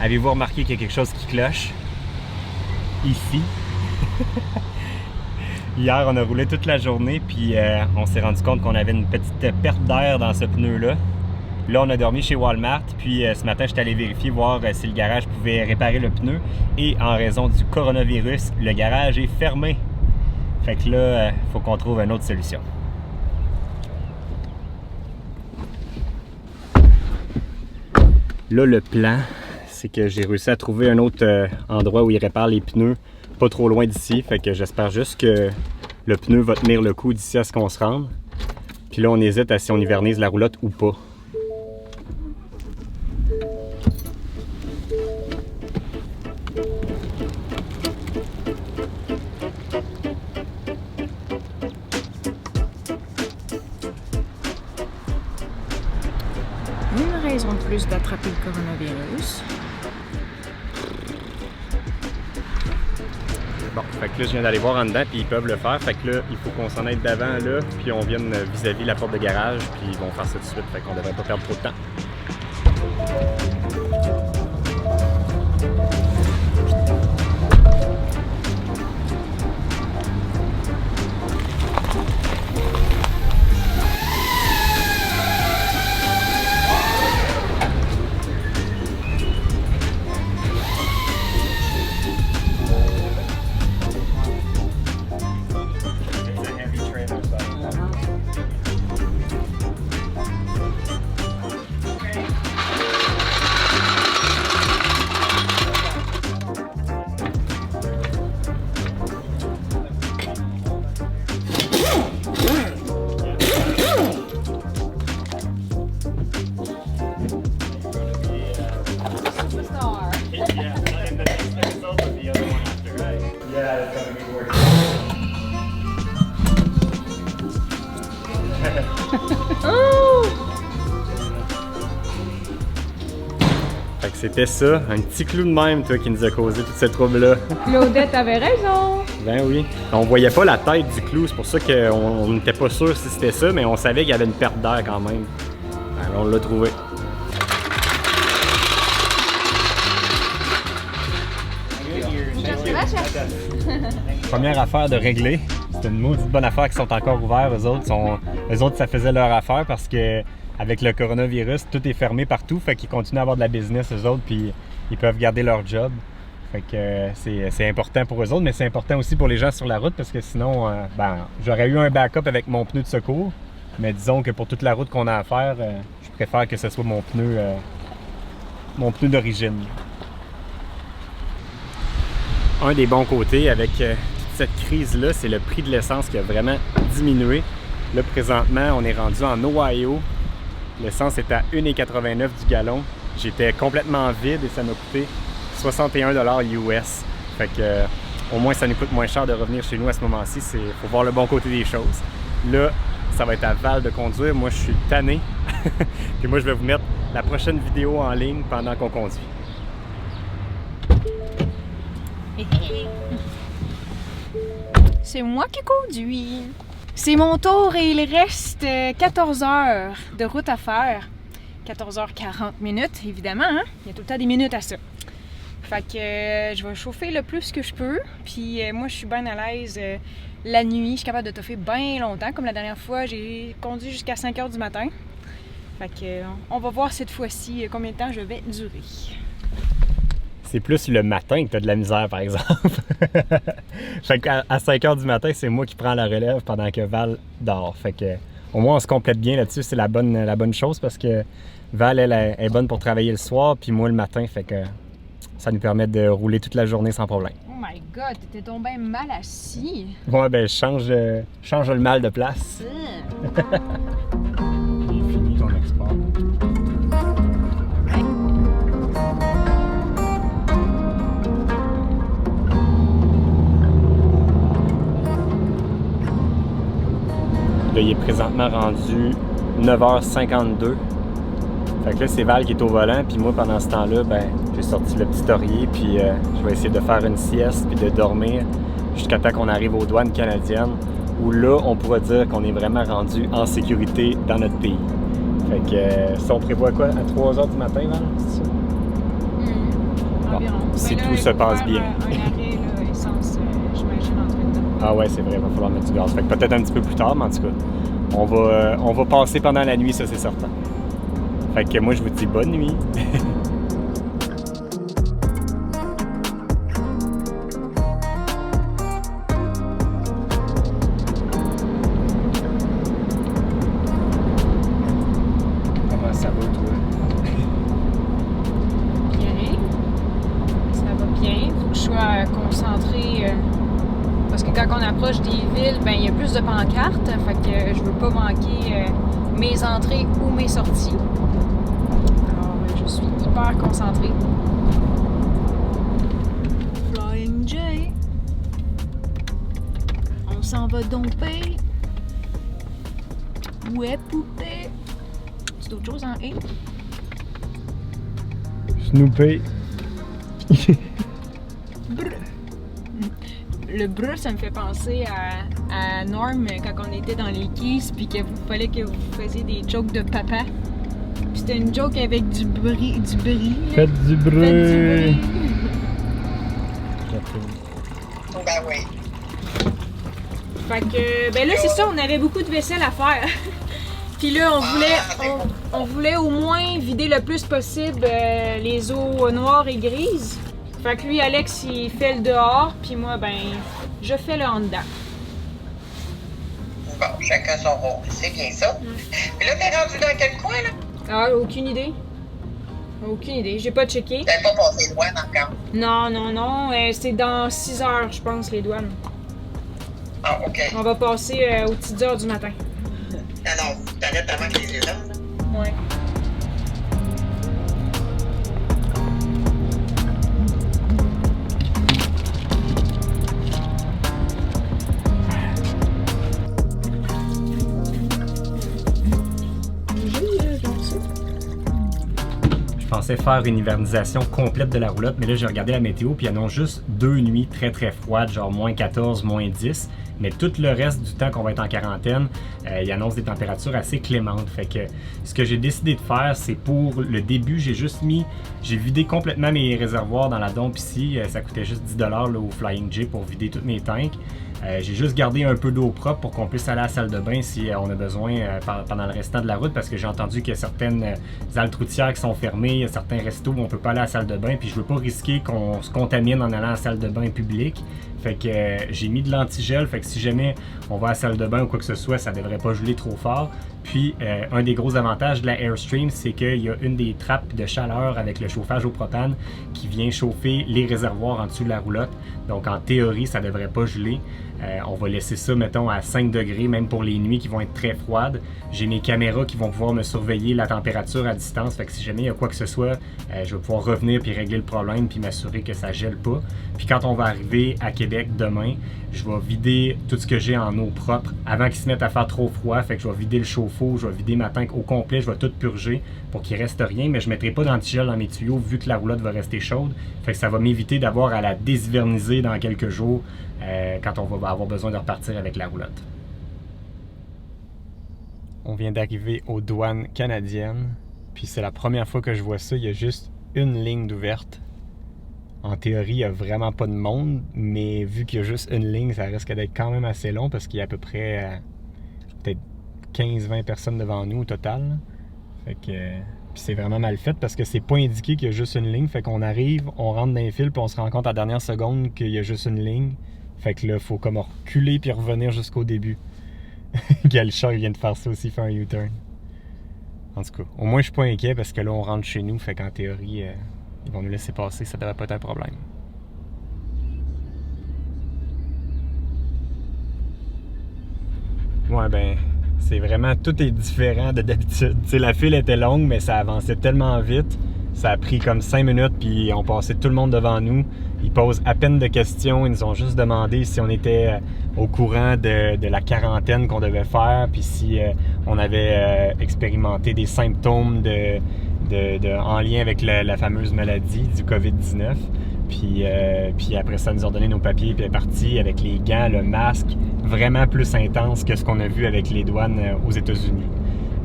Avez-vous remarqué qu'il y a quelque chose qui cloche? Ici. Hier, on a roulé toute la journée, puis on s'est rendu compte qu'on avait une petite perte d'air dans ce pneu-là. Là, on a dormi chez Walmart, puis ce matin, j'étais allé vérifier, voir si le garage pouvait réparer le pneu. Et en raison du coronavirus, le garage est fermé. Fait que là, il faut qu'on trouve une autre solution. Là, le plan, c'est que j'ai réussi à trouver un autre endroit où il répare les pneus, pas trop loin d'ici. Fait que j'espère juste que le pneu va tenir le coup d'ici à ce qu'on se rende. Puis là, on hésite à si on hivernise la roulotte ou pas. Une raison de plus d'attraper le coronavirus. Bon, fait que là, je viens d'aller voir en dedans, puis ils peuvent le faire. Fait que là, il faut qu'on s'en aille d'avant, là, puis on vienne vis-à-vis la porte de garage, puis ils vont faire ça tout de suite. Fait qu'on devrait pas perdre trop de temps. Fait que c'était ça, un petit clou de même, toi, qui nous a causé tout ce trouble-là. Claudette avait raison. Ben oui. On voyait pas la tête du clou, c'est pour ça qu'on n'était pas sûr si c'était ça, mais on savait qu'il y avait une perte d'air quand même. Alors on l'a trouvé. Première affaire de régler. C'est une maudite bonne affaire qu'ils sont encore ouverts. Eux autres, ça faisait leur affaire parce que avec le coronavirus, tout est fermé partout. Fait qu'ils continuent à avoir de la business, eux autres, puis ils peuvent garder leur job. Fait que c'est important pour eux autres, mais c'est important aussi pour les gens sur la route parce que sinon, j'aurais eu un backup avec mon pneu de secours. Mais disons que pour toute la route qu'on a à faire, je préfère que ce soit mon pneu d'origine. Un des bons côtés avec toute cette crise-là, c'est le prix de l'essence qui a vraiment diminué. Là, présentement, on est rendu en Ohio. L'essence est à 1,89 du gallon. J'étais complètement vide et ça m'a coûté 61 $ US. Fait que, au moins, ça nous coûte moins cher de revenir chez nous à ce moment-ci. Il faut voir le bon côté des choses. Là, ça va être à Val de conduire. Moi, je suis tanné. Puis moi, je vais vous mettre la prochaine vidéo en ligne pendant qu'on conduit. C'est moi qui conduis. C'est mon tour et il reste 14 heures de route à faire. 14h40 minutes, évidemment, hein? Il y a tout le temps des minutes à ça. Fait que je vais chauffer le plus que je peux. Puis moi, je suis bien à l'aise la nuit. Je suis capable de toffer bien longtemps. Comme la dernière fois, j'ai conduit jusqu'à 5h du matin. Fait que on va voir cette fois-ci combien de temps je vais durer. C'est plus le matin que tu as de la misère, par exemple. Fait qu'à 5h du matin, c'est moi qui prends la relève pendant que Val dort. Fait que au moins, on se complète bien là-dessus. C'est la bonne chose parce que Val, elle est bonne pour travailler le soir, puis moi le matin. Fait que ça nous permet de rouler toute la journée sans problème. Oh my God, t'étais donc bien mal assis. Ouais, ben je change le mal de place. J'ai fini ton export. Là, il est présentement rendu 9h52. Fait que là, c'est Val qui est au volant, puis moi, pendant ce temps-là, j'ai sorti le petit oreiller, puis je vais essayer de faire une sieste, puis de dormir jusqu'à temps qu'on arrive aux douanes canadiennes, où là, on pourra dire qu'on est vraiment rendu en sécurité dans notre pays. Fait que, si on prévoit quoi, à 3h du matin, Val, c'est ça? Environ. Si Mais là, tout il se faut passe faire bien. Un arrêt, là, essence, j'imagine, entre le temps. Ah ouais, c'est vrai, il va falloir mettre du gaz. Fait que peut-être un petit peu plus tard, mais en tout cas, on va passer pendant la nuit, ça c'est certain. Fait que moi, je vous dis bonne nuit. Comment ça va, toi? Bien. Ça va bien. Faut que je sois concentrée. Parce que quand on approche des villes, ben il y a plus de pancartes. Fait que je veux pas manquer mes entrées ou mes sorties. Alors, je suis hyper concentrée. Flying J. On s'en va domper. Ouais, poupée. C'est d'autres choses en E? Snoopy. Le brr, ça me fait penser à Norm quand on était dans les Keys puis qu'il fallait que vous faisiez des jokes de papa. Puis c'était une joke avec du bruit. Faites du bruit. Faites du bruit. Ben oui. Fait que, ben là, c'est ça, on avait beaucoup de vaisselle à faire. Puis là, on voulait au moins vider le plus possible les eaux noires et grises. Fait que lui, Alex, il fait le dehors, puis moi, ben, je fais le en dedans. Bon, chacun son rôle, c'est bien ça. Puis là, t'es rendu dans quel coin, là? Ah, aucune idée. Aucune idée, j'ai pas checké. T'avais pas passé loin encore. Non, c'est dans 6 heures, je pense, les douanes. Ah, OK. On va passer aux petites heures du matin. Alors, t'arrêtes avant que les élèves, là. Ouais. Je pensais faire une hivernisation complète de la roulotte, mais là j'ai regardé la météo puis ils annoncent juste 2 nuits très très froides, genre moins 14, moins 10. Mais tout le reste du temps qu'on va être en quarantaine, ils annoncent des températures assez clémentes. Fait que ce que j'ai décidé de faire, c'est pour le début, j'ai vidé complètement mes réservoirs dans la dompe ici. Ça coûtait juste 10$ là, au Flying J pour vider tous mes tanks. J'ai juste gardé un peu d'eau propre pour qu'on puisse aller à la salle de bain si on a besoin pendant le restant de la route, parce que j'ai entendu qu'il y a certaines haltes routières qui sont fermées, il y a certains restos où on peut pas aller à la salle de bain, puis je veux pas risquer qu'on se contamine en allant à la salle de bain publique. Fait que j'ai mis de l'antigel, fait que si jamais on va à la salle de bain ou quoi que ce soit, ça devrait pas geler trop fort. Puis un des gros avantages de la Airstream, c'est qu'il y a une des trappes de chaleur avec le chauffage au propane qui vient chauffer les réservoirs en dessous de la roulotte. Donc en théorie, ça devrait pas geler. On va laisser ça, mettons, à 5 degrés, même pour les nuits qui vont être très froides. J'ai mes caméras qui vont pouvoir me surveiller la température à distance. Fait que si jamais il y a quoi que ce soit, je vais pouvoir revenir puis régler le problème puis m'assurer que ça gèle pas. Puis quand on va arriver à Québec demain, je vais vider tout ce que j'ai en eau propre avant qu'il se mette à faire trop froid. Fait que je vais vider le chauffe-eau, je vais vider ma tank au complet, je vais tout purger pour qu'il reste rien. Mais je ne mettrai pas d'antigel dans mes tuyaux vu que la roulotte va rester chaude. Fait que ça va m'éviter d'avoir à la déshiverniser dans quelques jours quand on va avoir besoin de repartir avec la roulotte. On vient d'arriver aux douanes canadiennes. Puis c'est la première fois que je vois ça. Il y a juste une ligne d'ouverte. En théorie, il n'y a vraiment pas de monde, mais vu qu'il y a juste une ligne, ça risque d'être quand même assez long parce qu'il y a à peu près peut-être 15-20 personnes devant nous au total. Fait que puis c'est vraiment mal fait parce que c'est pas indiqué qu'il y a juste une ligne. Fait qu'on arrive, on rentre dans les fils, puis on se rend compte à la dernière seconde qu'il y a juste une ligne. Fait que là, il faut comme reculer puis revenir jusqu'au début. Galchard vient de faire ça aussi, faire un U-turn. En tout cas, au moins je suis pas inquiet parce que là, on rentre chez nous. Fait qu'en théorie, ils vont nous laisser passer, ça devrait pas être un problème. Ouais, ben, c'est vraiment, tout est différent de d'habitude. Tu sais, la file était longue, mais ça avançait tellement vite. Ça a pris comme 5 minutes, puis on passait tout le monde devant nous. Ils posent à peine de questions. Ils nous ont juste demandé si on était au courant de la quarantaine qu'on devait faire, puis si on avait expérimenté des symptômes en lien avec la fameuse maladie du COVID-19. Puis après ça, ils nous ont donné nos papiers, puis est parti avec les gants, le masque, vraiment plus intense que ce qu'on a vu avec les douanes aux États-Unis.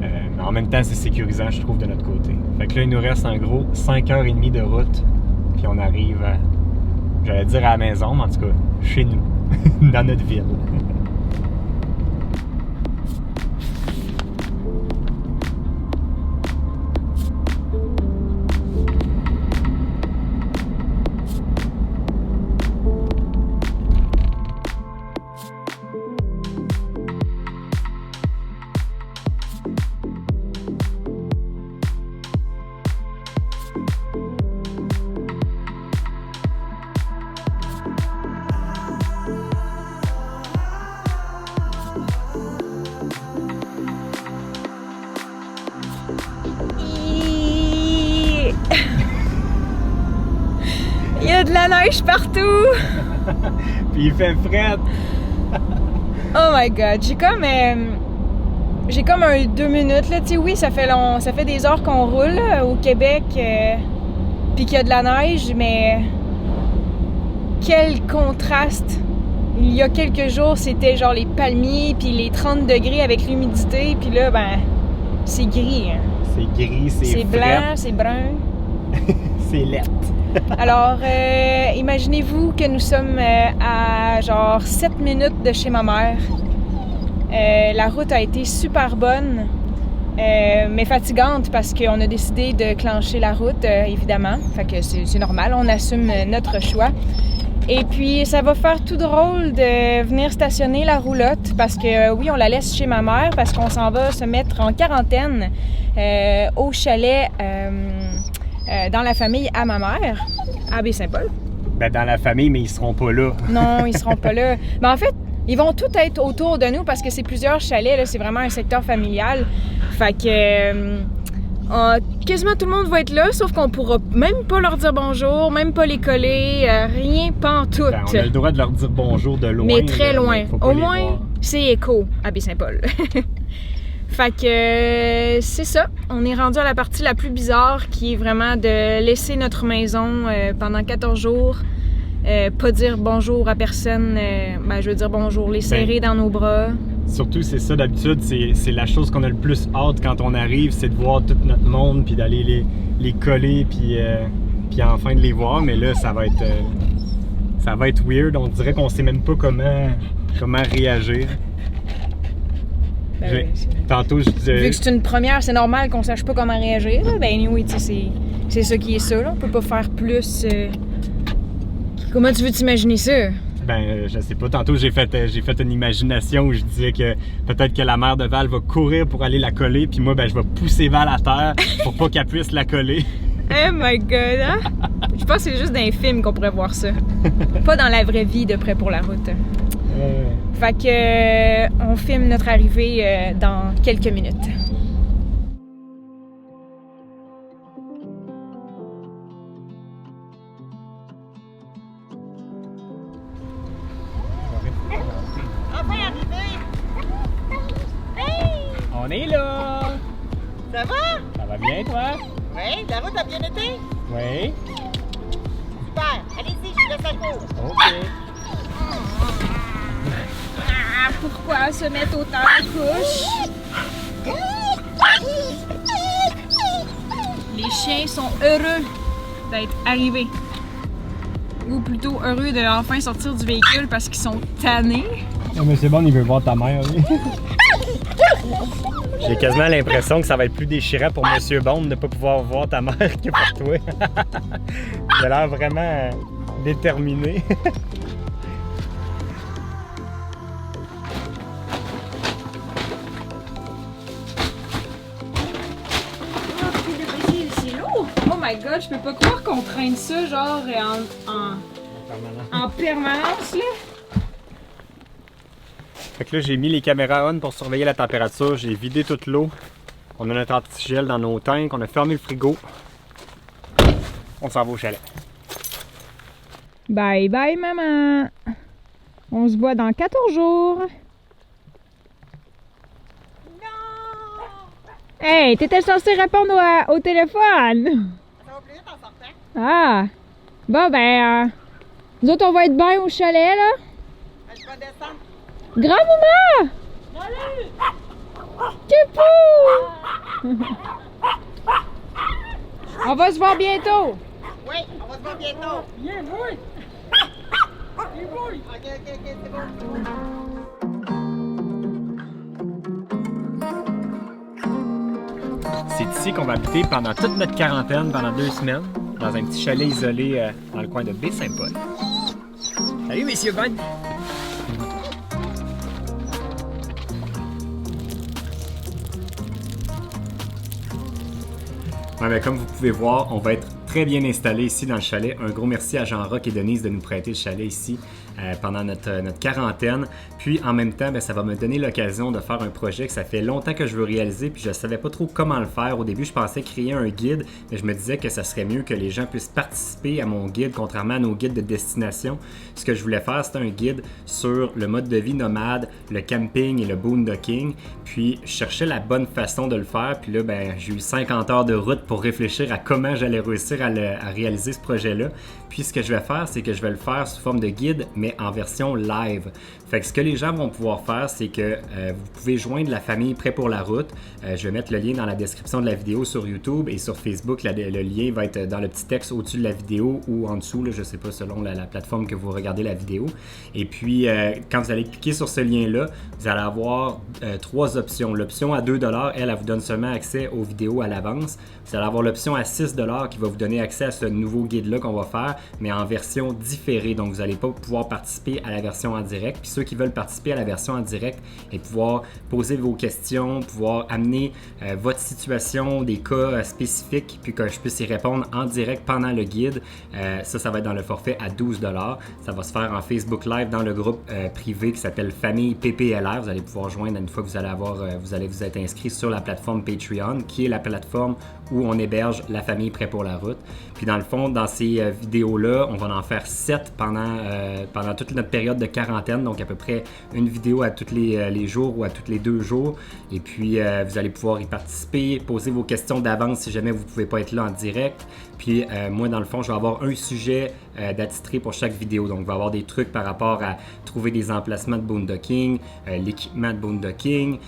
Mais en même temps, c'est sécurisant, je trouve, de notre côté. Fait que là, il nous reste en gros 5h30 de route puis on arrive, j'allais dire à la maison, mais en tout cas, chez nous, dans notre ville. Il y a de la neige partout! Puis il fait fret! Oh my god, j'ai comme un 2 minutes là, tu sais, oui, ça fait des heures qu'on roule là, au Québec, puis qu'il y a de la neige, mais quel contraste! Il y a quelques jours, c'était genre les palmiers, puis les 30 degrés avec l'humidité, puis là, ben, c'est gris. Hein. C'est gris, c'est blanc, c'est brun. C'est laid. Alors, imaginez-vous que nous sommes à genre 7 minutes de chez ma mère. La route a été super bonne, mais fatigante parce qu'on a décidé de clencher la route, évidemment. Fait que c'est normal, on assume notre choix. Et puis, ça va faire tout drôle de venir stationner la roulotte parce que, oui, on la laisse chez ma mère parce qu'on s'en va se mettre en quarantaine au chalet dans la famille à ma mère, à Baie-Saint-Paul. Ben, dans la famille, mais ils seront pas là. Non, ils seront pas là. Mais en fait, ils vont tous être autour de nous parce que c'est plusieurs chalets, là, c'est vraiment un secteur familial. Fait que quasiment tout le monde va être là, sauf qu'on pourra même pas leur dire bonjour, même pas les coller, rien pantoute. Ben, on a le droit de leur dire bonjour de loin. Mais très là, loin. mais Au moins, c'est écho à Baie-Saint-Paul. Fait que c'est ça. On est rendu à la partie la plus bizarre qui est vraiment de laisser notre maison pendant 14 jours. Pas dire bonjour à personne. Ben, je veux dire bonjour, les serrer dans nos bras. Surtout, c'est ça d'habitude. C'est la chose qu'on a le plus hâte quand on arrive, c'est de voir tout notre monde, puis d'aller les coller, puis enfin de les voir. Mais là, ça va être weird. On dirait qu'on sait même pas comment réagir. Ben, tantôt, je disais... Vu que c'est une première, c'est normal qu'on sache pas comment réagir. Là. Ben oui, tu sais, c'est ça qui est ça. Là. On peut pas faire plus. Comment tu veux t'imaginer ça? Ben, je sais pas. Tantôt, j'ai fait une imagination où je disais que peut-être que la mère de Val va courir pour aller la coller, puis moi, ben, je vais pousser Val à terre pour pas qu'elle puisse la coller. Oh my god, hein? Je pense que c'est juste dans les films qu'on pourrait voir ça. Pas dans la vraie vie de Prêt pour la route. Fait que on filme notre arrivée dans quelques minutes. Enfin arrivé! Hey! On est là! Ça va? Ça va bien, toi? Oui, la route a bien été? Oui. Super! Allez-y, je vous laisse la cour. OK. Ah, pourquoi se mettre autant à couche? Les chiens sont heureux d'être arrivés. Ou plutôt heureux de enfin sortir du véhicule parce qu'ils sont tannés. Oh, mais c'est bon, il veut voir ta mère. Oui. J'ai quasiment l'impression que ça va être plus déchirant pour Monsieur Bond de ne pas pouvoir voir ta mère que pour toi. Il a l'air vraiment déterminé. C'est lourd! Oh my god, je peux pas croire qu'on traîne ça genre en permanence là. Fait que là, j'ai mis les caméras on pour surveiller la température. J'ai vidé toute l'eau. On a notre antigel dans nos tanks. On a fermé le frigo. On s'en va au chalet. Bye bye maman! On se voit dans 14 jours! Non! Hey, t'étais censé répondre au téléphone! Ça va plus vite en sortant. Ah! Bon ben, nous autres on va être bien au chalet là! Je vais descendre. Grand-maman! Salut! Kipou! On va se voir bientôt! Oui, on va se va bientôt. Viens, boy! Viens, boy! Ok, c'est bon. C'est ici qu'on va habiter pendant toute notre quarantaine, pendant 2 semaines, dans un petit chalet isolé dans le coin de Baie-Saint-Paul. Salut, messieurs, bonne! Ouais, ben, comme vous pouvez voir, on va être très bien installé ici dans le chalet. Un gros merci à Jean-Roch et Denise de nous prêter le chalet ici pendant notre quarantaine. Puis en même temps, ben, ça va me donner l'occasion de faire un projet que ça fait longtemps que je veux réaliser, puis je ne savais pas trop comment le faire. Au début, je pensais créer un guide, mais je me disais que ça serait mieux que les gens puissent participer à mon guide, contrairement à nos guides de destination. Ce que je voulais faire, c'était un guide sur le mode de vie nomade, le camping et le boondocking. Puis je cherchais la bonne façon de le faire, puis là, ben, j'ai eu 50 heures de route pour réfléchir à comment j'allais réussir à réaliser ce projet-là. Puis ce que je vais faire, c'est que je vais le faire sous forme de guide, mais en version live. Fait que ce que les gens vont pouvoir faire, c'est que vous pouvez joindre la famille Prêt pour la route. Je vais mettre le lien dans la description de la vidéo sur YouTube et sur Facebook. Le lien va être dans le petit texte au-dessus de la vidéo ou en dessous, là, je ne sais pas, selon la plateforme que vous regardez la vidéo. Et puis, quand vous allez cliquer sur ce lien-là, vous allez avoir 3 options. L'option à 2$, elle vous donne seulement accès aux vidéos à l'avance. Vous allez avoir l'option à 6$ qui va vous donner accès à ce nouveau guide-là qu'on va faire, mais en version différée. Donc, vous n'allez pas pouvoir participer à la version en direct. Puis ceux qui veulent participer à la version en direct et pouvoir poser vos questions, pouvoir amener votre situation, des cas spécifiques, puis que je puisse y répondre en direct pendant le guide, ça va être dans le forfait à 12$. Ça va se faire en Facebook Live dans le groupe privé qui s'appelle Famille PPLR. Vous allez pouvoir joindre une fois que vous allez vous être inscrit sur la plateforme Patreon, qui est la plateforme où on héberge la famille Prêt pour la route. Puis dans le fond, dans ces vidéos-là, on va en faire 7 pendant toute notre période de quarantaine, donc à peu près une vidéo à tous les jours ou à tous les 2 jours. Et puis, vous allez pouvoir y participer, poser vos questions d'avance si jamais vous ne pouvez pas être là en direct. Puis, moi, dans le fond, je vais avoir un sujet d'attitré pour chaque vidéo. Donc, je vais avoir des trucs par rapport à trouver des emplacements de boondocking, l'équipement de boondocking,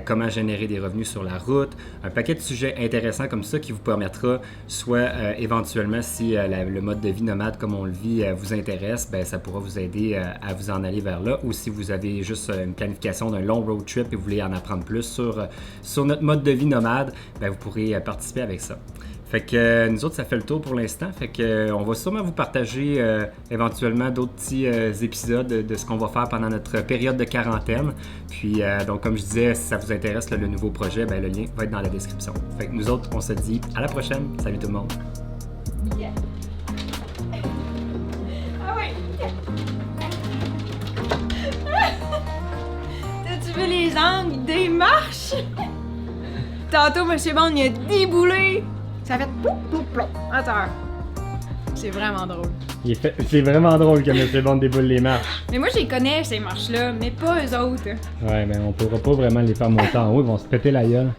comment générer des revenus sur la route, un paquet de sujets intéressants comme ça qui vous permettra soit éventuellement, si le mode de vie nomade comme on le vit vous intéresse, ben, ça pourra vous aider à vous en aller vers là. Ou si vous avez juste une planification d'un long road trip et vous voulez en apprendre plus sur notre mode de vie nomade, ben, vous pourrez participer avec ça. Fait que nous autres, ça fait le tour pour l'instant. Fait que on va sûrement vous partager éventuellement d'autres petits épisodes de ce qu'on va faire pendant notre période de quarantaine. Puis donc comme je disais, si ça vous intéresse le nouveau projet, ben, le lien va être dans la description. Fait que nous autres, on se dit à la prochaine. Salut tout le monde. Yeah. Ah oui. T'as-tu vu les angles des marches? Tantôt, M. Bond, il a déboulé. Ça fait ploup, ploup, ploup. Attends. C'est vraiment drôle. C'est vraiment drôle que M. Bond déboule les marches. Mais moi, je les connais, ces marches-là, mais pas eux autres. Ouais, mais on pourra pas vraiment les faire monter en haut, ils vont se péter la gueule.